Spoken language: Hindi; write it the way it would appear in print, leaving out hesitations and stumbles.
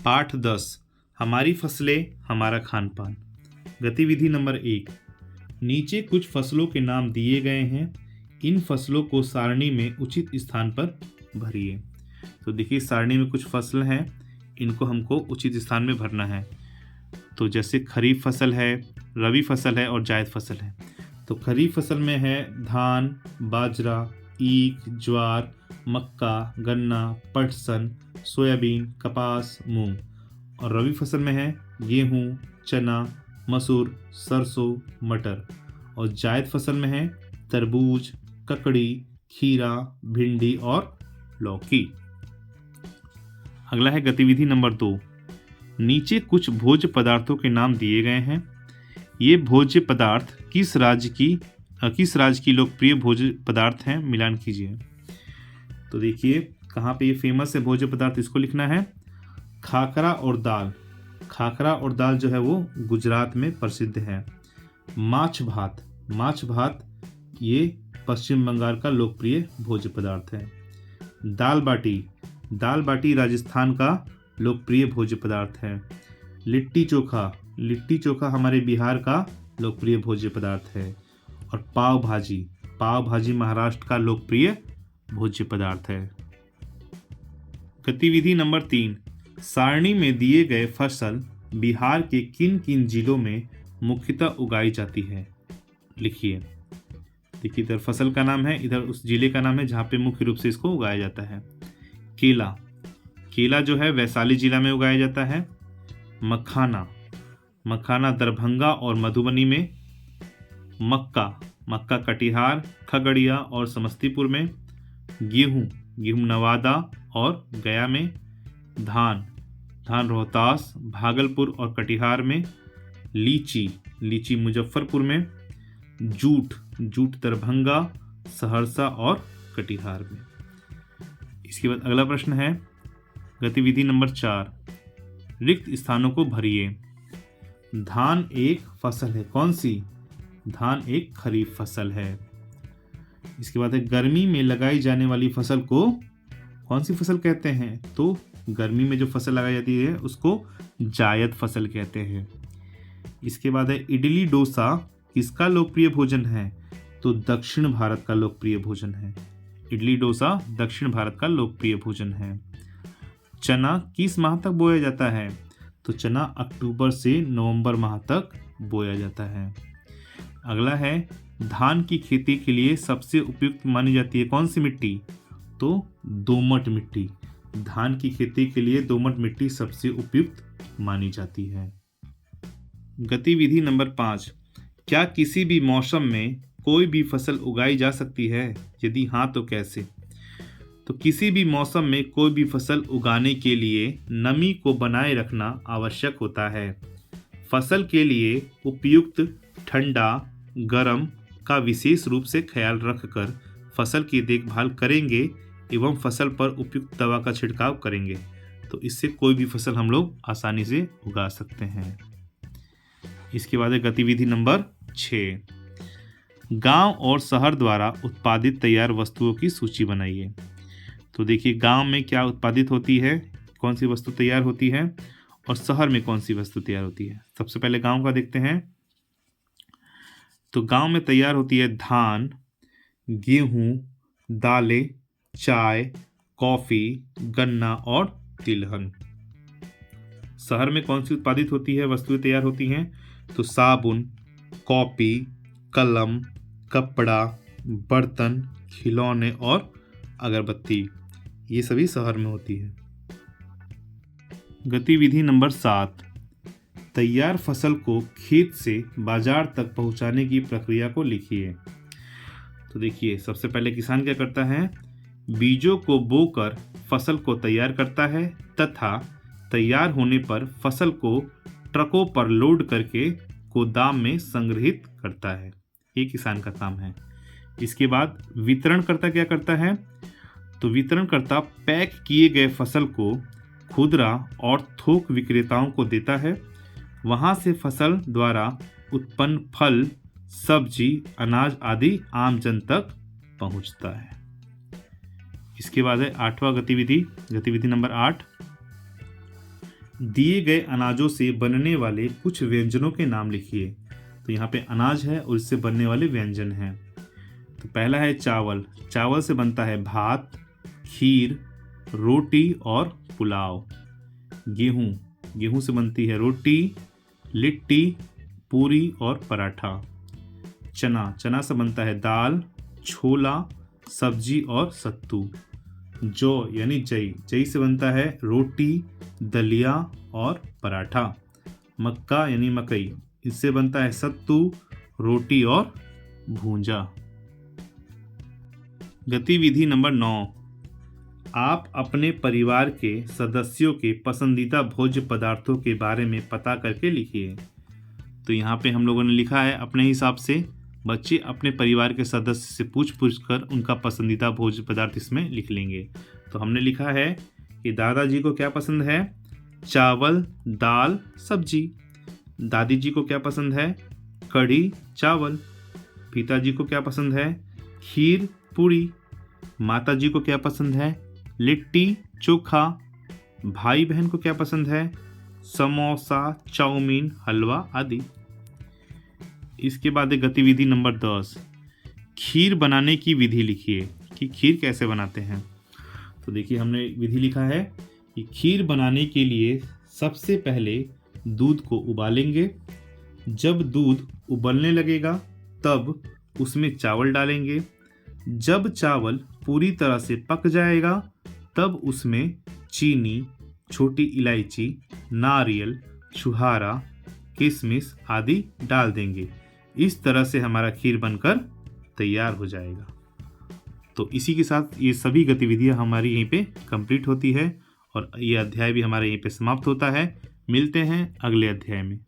पाठ 10 हमारी फसलें हमारा खान पान। गतिविधि नंबर 1, नीचे कुछ फसलों के नाम दिए गए हैं। इन फसलों को सारणी में उचित स्थान पर भरिए। तो देखिए सारणी में कुछ फसल हैं, इनको हमको उचित स्थान में भरना है। तो जैसे खरीफ फसल है, रबी फसल है और जायद फसल है। तो खरीफ फसल में है धान, बाजरा, ईख, ज्वार, मक्का, गन्ना, पटसन, सोयाबीन, कपास, मूंग। और रबी फसल में है गेहूं, चना, मसूर, सरसों, मटर। और जायद फसल में है तरबूज, ककड़ी, खीरा, भिंडी और लौकी। अगला है गतिविधि नंबर 2, नीचे कुछ भोज्य पदार्थों के नाम दिए गए हैं। ये भोज्य पदार्थ किस राज्य की लोकप्रिय भोज्य पदार्थ हैं, मिलान कीजिए। तो देखिए कहाँ पे ये फेमस है भोज्य पदार्थ, इसको लिखना है। खाखरा और दाल, खाखरा और दाल जो है वो गुजरात में प्रसिद्ध है। माछ भात ये पश्चिम बंगाल का लोकप्रिय भोज्य पदार्थ है। दाल बाटी राजस्थान का लोकप्रिय भोज्य पदार्थ है। लिट्टी चोखा हमारे बिहार का लोकप्रिय भोज्य पदार्थ है। और पाव भाजी महाराष्ट्र का लोकप्रिय भोज्य पदार्थ है। गतिविधि नंबर 3, सारणी में दिए गए फसल बिहार के किन किन जिलों में मुख्यतः उगाई जाती है, लिखिए। देखिए इधर फसल का नाम है, इधर उस जिले का नाम है जहाँ पे मुख्य रूप से इसको उगाया जाता है। केला जो है वैशाली जिला में उगाया जाता है। मखाना दरभंगा और मधुबनी में। मक्का कटिहार, खगड़िया और समस्तीपुर में। गेहूं नवादा और गया में। धान रोहतास, भागलपुर और कटिहार में। लीची मुजफ्फरपुर में। जूट दरभंगा, सहरसा और कटिहार में। इसके बाद अगला प्रश्न है गतिविधि नंबर 4, रिक्त स्थानों को भरिए। धान एक फसल है, कौन सी? धान एक खरीफ फसल है। इसके बाद है गर्मी में लगाई जाने वाली फसल को कौन सी फसल कहते हैं? तो गर्मी में जो फसल लगाई जाती है उसको जायद फसल कहते हैं। इसके बाद है इडली डोसा किसका लोकप्रिय भोजन है? तो दक्षिण भारत का लोकप्रिय भोजन है। इडली डोसा दक्षिण भारत का लोकप्रिय भोजन है। चना किस माह तक बोया जाता है? तो चना अक्टूबर से नवंबर माह तक बोया जाता है। अगला है धान की खेती के लिए सबसे उपयुक्त मानी जाती है कौन सी मिट्टी? तो दोमट मिट्टी। धान की खेती के लिए दोमट मिट्टी सबसे उपयुक्त मानी जाती है। गतिविधि नंबर 5, क्या किसी भी मौसम में कोई भी फसल उगाई जा सकती है? यदि हाँ तो कैसे? तो किसी भी मौसम में कोई भी फसल उगाने के लिए नमी को बनाए रखना आवश्यक होता है। फसल के लिए उपयुक्त ठंडा गर्म का विशेष रूप से ख्याल रखकर फसल की देखभाल करेंगे एवं फसल पर उपयुक्त दवा का छिड़काव करेंगे तो इससे कोई भी फसल हम लोग आसानी से उगा सकते हैं। इसके बाद है गतिविधि नंबर 6, गांव और शहर द्वारा उत्पादित तैयार वस्तुओं की सूची बनाइए। तो देखिए गांव में क्या उत्पादित होती है, कौन सी वस्तु तैयार होती है, और शहर में कौन सी वस्तु तैयार होती है। सबसे पहले गांव का देखते हैं। तो गांव में तैयार होती है धान, गेहूं, दालें, चाय, कॉफी, गन्ना और तिलहन। शहर में कौन सी उत्पादित होती है, वस्तुएं तैयार होती हैं? तो साबुन, कॉपी, कलम, कपड़ा, बर्तन, खिलौने और अगरबत्ती, ये सभी शहर में होती है। गतिविधि नंबर 7, तैयार फसल को खेत से बाजार तक पहुंचाने की प्रक्रिया को लिखिए। तो देखिए सबसे पहले किसान क्या करता है, बीजों को बोकर फसल को तैयार करता है तथा तैयार होने पर फसल को ट्रकों पर लोड करके गोदाम में संग्रहित करता है। ये किसान का काम है। इसके बाद वितरणकर्ता क्या करता है? तो वितरणकर्ता पैक किए गए फसल को खुदरा और थोक विक्रेताओं को देता है। वहां से फसल द्वारा उत्पन्न फल, सब्जी, अनाज आदि आम जन तक पहुंचता है। इसके बाद है 8वां गतिविधि नंबर 8, दिए गए अनाजों से बनने वाले कुछ व्यंजनों के नाम लिखिए। तो यहाँ पे अनाज है और इससे बनने वाले व्यंजन हैं। तो पहला है चावल। चावल से बनता है भात, खीर, रोटी और पुलाव। गेहूँ। गेहूँ से बनती है रोटी, लिट्टी, पूरी और पराठा। चना। चना से बनता है दाल, छोला, सब्जी और सत्तू। जौ यानी जई। जई से बनता है रोटी, दलिया और पराठा। मक्का यानी मकई, इससे बनता है सत्तू, रोटी और भूंजा। गतिविधि नंबर 9। आप अपने परिवार के सदस्यों के पसंदीदा भोज्य पदार्थों के बारे में पता करके लिखिए। तो यहाँ पे हम लोगों ने लिखा है अपने हिसाब से। बच्चे अपने परिवार के सदस्य से पूछ कर उनका पसंदीदा भोज्य पदार्थ इसमें लिख लेंगे। तो हमने लिखा है कि दादाजी को क्या पसंद है? चावल, दाल, सब्जी। दादी जी को क्या पसंद है? कढ़ी, चावल। पिताजी को क्या पसंद है? खीर, पूरी। माता जी को क्या पसंद है? लिट्टी, चोखा। भाई बहन को क्या पसंद है? समोसा, चाउमीन, हलवा आदि। इसके बाद है गतिविधि नंबर 10। खीर बनाने की विधि लिखिए कि खीर कैसे बनाते हैं। तो देखिए हमने विधि लिखा है कि खीर बनाने के लिए सबसे पहले दूध को उबालेंगे। जब दूध उबलने लगेगा तब उसमें चावल डालेंगे। जब चावल पूरी तरह से पक जाएगा तब उसमें चीनी, छोटी इलायची, नारियल, छुहारा, किशमिश आदि डाल देंगे। इस तरह से हमारा खीर बनकर तैयार हो जाएगा। तो इसी के साथ ये सभी गतिविधियां हमारी यहीं पे कंप्लीट होती है और ये अध्याय भी हमारे यहीं पे समाप्त होता है। मिलते हैं अगले अध्याय में।